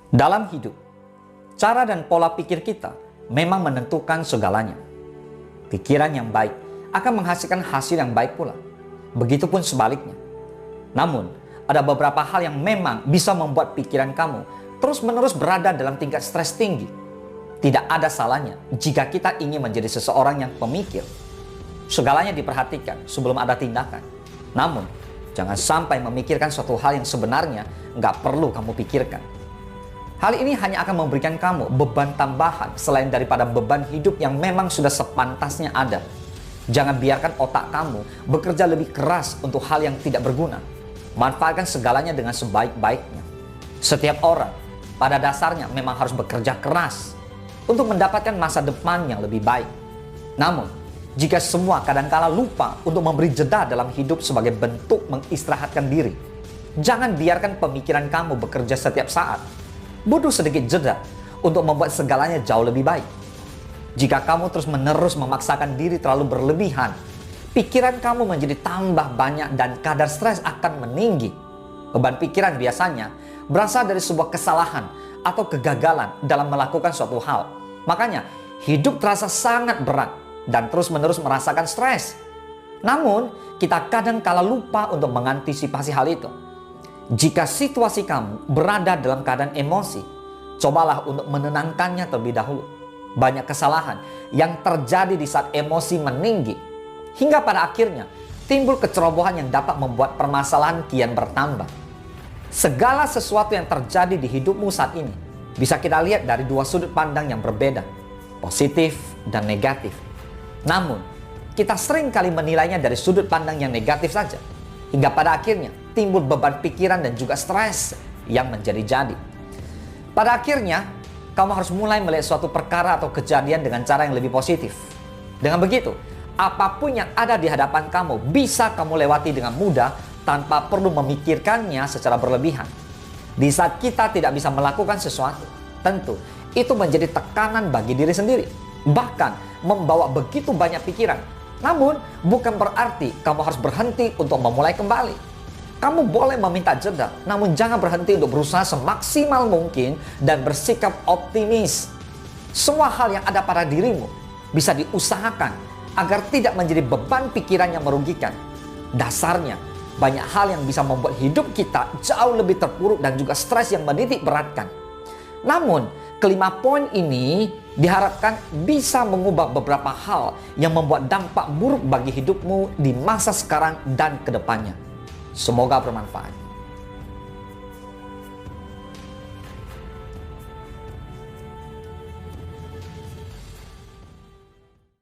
Dalam hidup, cara dan pola pikir kita memang menentukan segalanya. Pikiran yang baik akan menghasilkan hasil yang baik pula. Begitupun sebaliknya. Namun, ada beberapa hal yang memang bisa membuat pikiran kamu terus-menerus berada dalam tingkat stres tinggi. Tidak ada salahnya jika kita ingin menjadi seseorang yang pemikir. Segalanya diperhatikan sebelum ada tindakan. Namun, jangan sampai memikirkan suatu hal yang sebenarnya nggak perlu kamu pikirkan. Hal ini hanya akan memberikan kamu beban tambahan selain daripada beban hidup yang memang sudah sepantasnya ada. Jangan biarkan otak kamu bekerja lebih keras untuk hal yang tidak berguna. Manfaatkan segalanya dengan sebaik-baiknya. Setiap orang pada dasarnya memang harus bekerja keras untuk mendapatkan masa depan yang lebih baik. Namun, jika semua kadangkala lupa untuk memberi jeda dalam hidup sebagai bentuk mengistirahatkan diri, jangan biarkan pemikiran kamu bekerja setiap saat. Butuh sedikit jeda untuk membuat segalanya jauh lebih baik. Jika kamu terus-menerus memaksakan diri terlalu berlebihan, pikiran kamu menjadi tambah banyak dan kadar stres akan meninggi. Beban pikiran biasanya berasal dari sebuah kesalahan atau kegagalan dalam melakukan suatu hal. Makanya, hidup terasa sangat berat dan terus-menerus merasakan stres. Namun, kita kadang kala lupa untuk mengantisipasi hal itu. Jika situasi kamu berada dalam keadaan emosi, cobalah untuk menenangkannya terlebih dahulu. Banyak kesalahan yang terjadi di saat emosi meninggi, hingga pada akhirnya timbul kecerobohan yang dapat membuat permasalahan kian bertambah. Segala sesuatu yang terjadi di hidupmu saat ini bisa kita lihat dari dua sudut pandang yang berbeda, positif dan negatif. Namun, kita sering kali menilainya dari sudut pandang yang negatif saja, hingga pada akhirnya timbul beban pikiran dan juga stres yang menjadi-jadi. Pada akhirnya, kamu harus mulai melihat suatu perkara atau kejadian dengan cara yang lebih positif. Dengan begitu, apapun yang ada di hadapan kamu bisa kamu lewati dengan mudah tanpa perlu memikirkannya secara berlebihan. Di saat kita tidak bisa melakukan sesuatu, tentu itu menjadi tekanan bagi diri sendiri. Bahkan membawa begitu banyak pikiran. Namun, bukan berarti kamu harus berhenti untuk memulai kembali. Kamu boleh meminta jeda, namun jangan berhenti untuk berusaha semaksimal mungkin dan bersikap optimis. Semua hal yang ada pada dirimu bisa diusahakan agar tidak menjadi beban pikiran yang merugikan. Dasarnya, banyak hal yang bisa membuat hidup kita jauh lebih terpuruk dan juga stres yang menitik beratkan. Namun, kelima poin ini diharapkan bisa mengubah beberapa hal yang membuat dampak buruk bagi hidupmu di masa sekarang dan kedepannya. Semoga bermanfaat.